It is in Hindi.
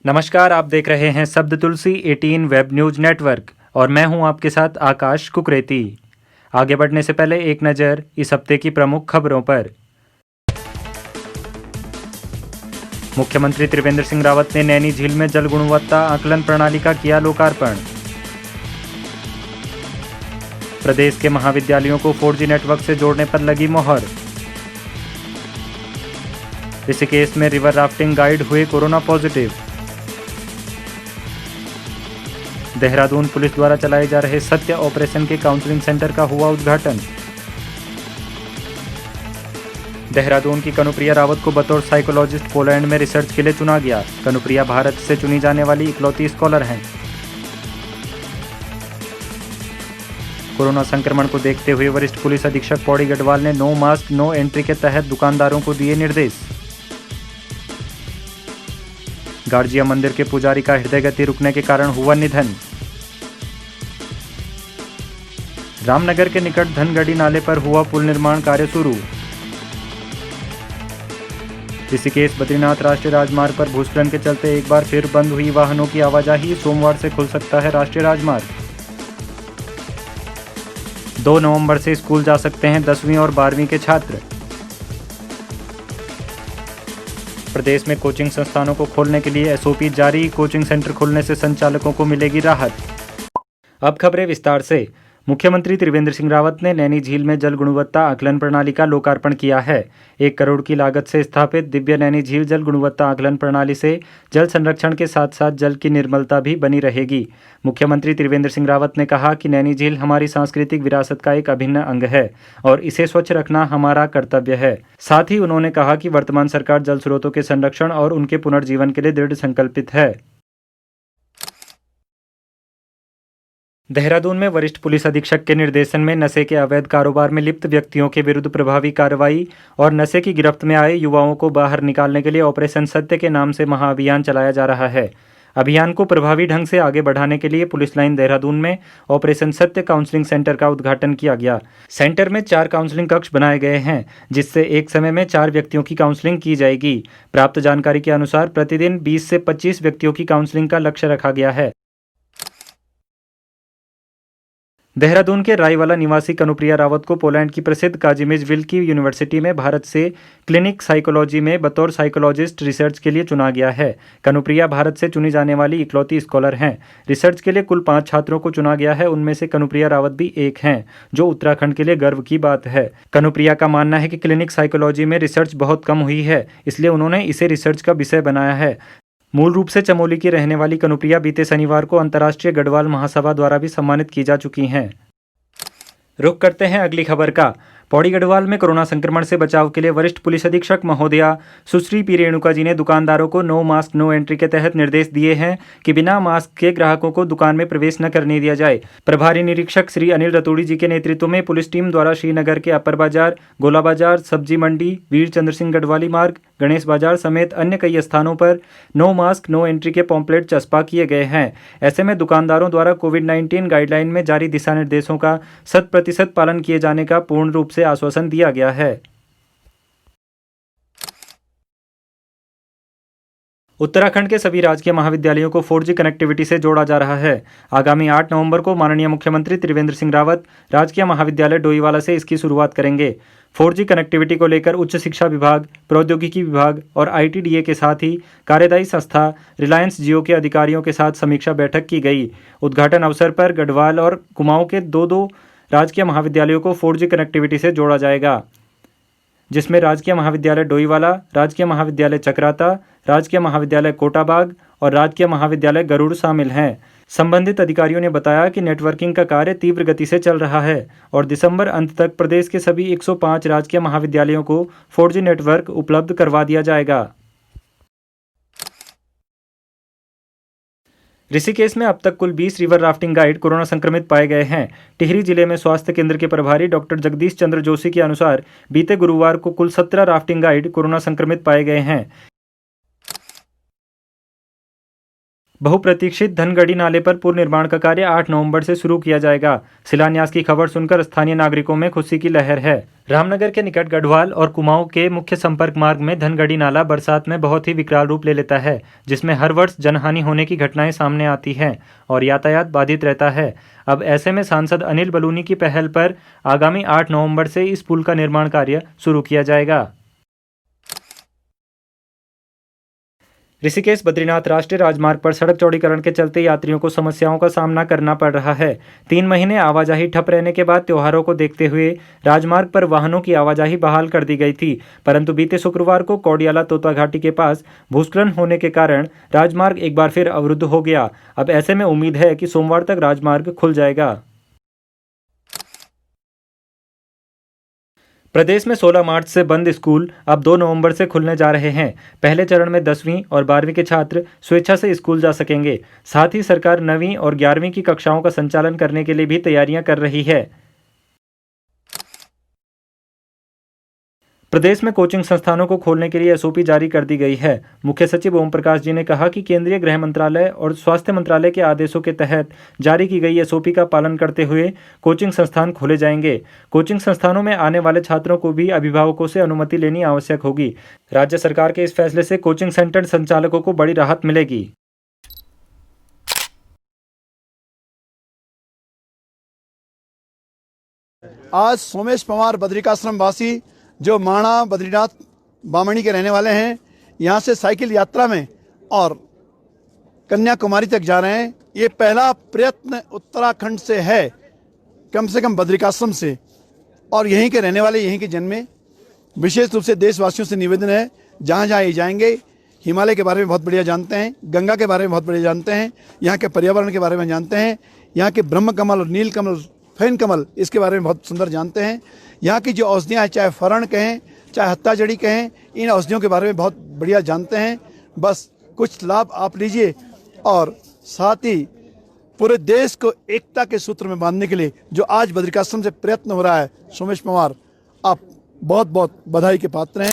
नमस्कार, आप देख रहे हैं शब्द तुलसी 18 वेब न्यूज नेटवर्क और मैं हूं आपके साथ आकाश कुकरेती। आगे बढ़ने से पहले एक नज़र इस हफ्ते की प्रमुख खबरों पर। मुख्यमंत्री त्रिवेंद्र सिंह रावत ने नैनी झील में जल गुणवत्ता आकलन प्रणाली का किया लोकार्पण। प्रदेश के महाविद्यालयों को 4G नेटवर्क से जोड़ने पर लगी मोहर। ऋषिकेश में रिवर राफ्टिंग गाइड हुए कोरोना पॉजिटिव। देहरादून पुलिस द्वारा चलाए जा रहे सत्य ऑपरेशन के काउंसलिंग सेंटर का हुआ उद्घाटन। देहरादून की कनुप्रिया रावत को बतौर साइकोलॉजिस्ट पोलैंड में रिसर्च के लिए चुना गया। कनुप्रिया भारत से चुनी जाने वाली इकलौती स्कॉलर हैं। कोरोना संक्रमण को देखते हुए वरिष्ठ पुलिस अधीक्षक पौड़ी गढ़वाल ने नो मास्क नो एंट्री के तहत दुकानदारों को दिए निर्देश। गाड़जिया मंदिर के पुजारी का हृदय गति रुकने के कारण हुआ निधन। रामनगर के निकट धनगढ़ी नाले पर हुआ पुल निर्माण कार्य शुरू। ऋषिकेश बद्रीनाथ राष्ट्रीय राजमार्ग पर भूस्खलन के चलते एक बार फिर बंद हुई वाहनों की आवाजाही। सोमवार से खुल सकता है राष्ट्रीय राजमार्ग। 2 नवंबर से स्कूल जा सकते हैं 10वीं और 12वीं के छात्र। प्रदेश में कोचिंग संस्थानों को खोलने के लिए SOP जारी। कोचिंग सेंटर खुलने से संचालकों को मिलेगी राहत। अब खबरें विस्तार से। मुख्यमंत्री त्रिवेंद्र सिंह रावत ने नैनी झील में जल गुणवत्ता आकलन प्रणाली का लोकार्पण किया है। 1 करोड़ की लागत से स्थापित दिव्य नैनी झील जल गुणवत्ता आकलन प्रणाली से जल संरक्षण के साथ साथ जल की निर्मलता भी बनी रहेगी। मुख्यमंत्री त्रिवेंद्र सिंह रावत ने कहा कि नैनी झील हमारी सांस्कृतिक विरासत का एक अभिन्न अंग है और इसे स्वच्छ रखना हमारा कर्तव्य है। साथ ही उन्होंने कहा कि वर्तमान सरकार जल स्रोतों के संरक्षण और उनके पुनर्जीवन के लिए दृढ़ संकल्पित है। देहरादून में वरिष्ठ पुलिस अधीक्षक के निर्देशन में नशे के अवैध कारोबार में लिप्त व्यक्तियों के विरुद्ध प्रभावी कार्रवाई और नशे की गिरफ्त में आए युवाओं को बाहर निकालने के लिए ऑपरेशन सत्य के नाम से महाअभियान चलाया जा रहा है। अभियान को प्रभावी ढंग से आगे बढ़ाने के लिए पुलिस लाइन देहरादून में ऑपरेशन सत्य काउंसलिंग सेंटर का उद्घाटन किया गया। सेंटर में 4 काउंसलिंग कक्ष बनाए गए हैं, जिससे एक समय में 4 व्यक्तियों की काउंसलिंग की जाएगी। प्राप्त जानकारी के अनुसार प्रतिदिन 20 से 25 व्यक्तियों की काउंसलिंग का लक्ष्य रखा गया है। देहरादून के रायवाला निवासी कनुप्रिया रावत को पोलैंड की प्रसिद्ध काजिमिज विल्की यूनिवर्सिटी में भारत से क्लिनिक साइकोलॉजी में बतौर साइकोलॉजिस्ट रिसर्च के लिए चुना गया है। कनुप्रिया भारत से चुनी जाने वाली इकलौती स्कॉलर हैं। रिसर्च के लिए कुल 5 छात्रों को चुना गया है, उनमें से कनुप्रिया रावत भी एक हैं, जो उत्तराखंड के लिए गर्व की बात है। कनुप्रिया का मानना है कि क्लिनिक साइकोलॉजी में रिसर्च बहुत कम हुई है, इसलिए उन्होंने इसे रिसर्च का विषय बनाया है। मूल रूप से चमोली की रहने वाली कनुप्रिया बीते शनिवार को अंतर्राष्ट्रीय गढ़वाल महासभा द्वारा भी सम्मानित की जा चुकी हैं। रुख करते हैं अगली खबर का। पौड़ी गढ़वाल में कोरोना संक्रमण से बचाव के लिए वरिष्ठ पुलिस अधीक्षक महोदया सुश्री पी रेणुका जी ने दुकानदारों को नो मास्क नो एंट्री के तहत निर्देश दिए हैं कि बिना मास्क के ग्राहकों को दुकान में प्रवेश न करने दिया जाए। प्रभारी निरीक्षक श्री अनिल रतूड़ी जी के नेतृत्व में पुलिस टीम द्वारा श्रीनगर के अपर बाजार, गोला बाजार, सब्जी मंडी, वीर चंद्र सिंह गढ़वाली मार्ग, गणेश बाजार समेत अन्य कई स्थानों पर नो मास्क नो एंट्री के पॉम्पलेट चस्पा किए गए हैं। ऐसे में दुकानदारों द्वारा कोविड-19 गाइडलाइन में जारी दिशा निर्देशों का 100% पालन किए जाने का पूर्ण रूप से आश्वासन दिया गया है। उत्तराखंड के सभी राजकीय महाविद्यालयों को 4G कनेक्टिविटी से जोड़ा जा रहा है। आगामी 8 नवंबर को माननीय मुख्यमंत्री त्रिवेंद्र सिंह रावत राजकीय महाविद्यालय डोईवाला से इसकी शुरुआत करेंगे। 4G कनेक्टिविटी को लेकर उच्च शिक्षा विभाग, प्रौद्योगिकी विभाग और ITDA के साथ ही कार्यदायी संस्था रिलायंस जियो के अधिकारियों के साथ समीक्षा बैठक की गई। उद्घाटन अवसर पर गढ़वाल और कुमाऊं के 2 राजकीय महाविद्यालयों को 4G कनेक्टिविटी से जोड़ा जाएगा, जिसमें राजकीय महाविद्यालय डोईवाला, राजकीय महाविद्यालय चक्राता, राजकीय महाविद्यालय कोटाबाग और राजकीय महाविद्यालय गरुड़ शामिल हैं। संबंधित अधिकारियों ने बताया कि नेटवर्किंग का कार्य तीव्र गति से चल रहा है और दिसंबर अंत तक प्रदेश के सभी 105 राजकीय महाविद्यालयों को 4G नेटवर्क उपलब्ध करवा दिया जाएगा। ऋषिकेश में अब तक कुल 20 रिवर राफ्टिंग गाइड कोरोना संक्रमित पाए गए हैं। टिहरी जिले में स्वास्थ्य केंद्र के प्रभारी डॉक्टर जगदीश चंद्र जोशी के अनुसार बीते गुरुवार को कुल 17 राफ्टिंग गाइड कोरोना संक्रमित पाए गए हैं। बहुप्रतीक्षित धनगढ़ी नाले पर पुल निर्माण का कार्य 8 नवंबर से शुरू किया जाएगा। शिलान्यास की खबर सुनकर स्थानीय नागरिकों में खुशी की लहर है। रामनगर के निकट गढ़वाल और कुमाऊं के मुख्य संपर्क मार्ग में धनगढ़ी नाला बरसात में बहुत ही विकराल रूप ले लेता है, जिसमें हर वर्ष जनहानि होने की घटनाएं सामने आती हैं और यातायात बाधित रहता है। अब ऐसे में सांसद अनिल बलूनी की पहल पर आगामी 8 नवंबर से इस पुल का निर्माण कार्य शुरू किया जाएगा। ऋषिकेश बद्रीनाथ राष्ट्रीय राजमार्ग पर सड़क चौड़ीकरण के चलते यात्रियों को समस्याओं का सामना करना पड़ रहा है। 3 महीने आवाजाही ठप रहने के बाद त्योहारों को देखते हुए राजमार्ग पर वाहनों की आवाजाही बहाल कर दी गई थी, परंतु बीते शुक्रवार को कौडियाला तोता घाटी के पास भूस्खलन होने के कारण राजमार्ग एक बार फिर अवरुद्ध हो गया। अब ऐसे में उम्मीद है कि सोमवार तक राजमार्ग खुल जाएगा। प्रदेश में 16 मार्च से बंद स्कूल अब 2 नवंबर से खुलने जा रहे हैं। पहले चरण में 10वीं और 12वीं के छात्र स्वेच्छा से स्कूल जा सकेंगे। साथ ही सरकार 9वीं और 11वीं की कक्षाओं का संचालन करने के लिए भी तैयारियां कर रही है। प्रदेश में कोचिंग संस्थानों को खोलने के लिए एसओपी जारी कर दी गई है। मुख्य सचिव ओम प्रकाश जी ने कहा कि केंद्रीय गृह मंत्रालय और स्वास्थ्य मंत्रालय के आदेशों के तहत जारी की गई एसओपी का पालन करते हुए कोचिंग संस्थान खोले जाएंगे। कोचिंग संस्थानों में आने वाले छात्रों को भी अभिभावकों से अनुमति लेनी आवश्यक होगी। राज्य सरकार के इस फैसले से कोचिंग सेंटर संचालकों को बड़ी राहत मिलेगी। आज सोमेश पवार बद्रिकाश्रम वासी जो माणा बद्रीनाथ बामणी के रहने वाले हैं, यहाँ से साइकिल यात्रा में और कन्याकुमारी तक जा रहे हैं। ये पहला प्रयत्न उत्तराखंड से है, कम से कम बद्रिकाश्रम से, और यहीं के रहने वाले, यहीं के जन्मे। विशेष रूप से देशवासियों से निवेदन है, जहाँ जहाँ ये जाएंगे हिमालय के बारे में बहुत बढ़िया जानते हैं, गंगा के बारे में बहुत बढ़िया जानते हैं, यहाँ के पर्यावरण के बारे में जानते हैं, यहाँ के ब्रह्म कमल और नील कमल, फैन कमल, इसके बारे में बहुत सुंदर जानते हैं। यहाँ की जो औषधियाँ हैं, चाहे फरण कहें चाहे हत्ता जड़ी कहें, इन औषधियों के बारे में बहुत बढ़िया जानते हैं। बस कुछ लाभ आप लीजिए और साथ ही पूरे देश को एकता के सूत्र में बांधने के लिए जो आज बद्रिकाश्रम से प्रयत्न हो रहा है, सोमेश पवार, आप बहुत बहुत बधाई के पात्र हैं।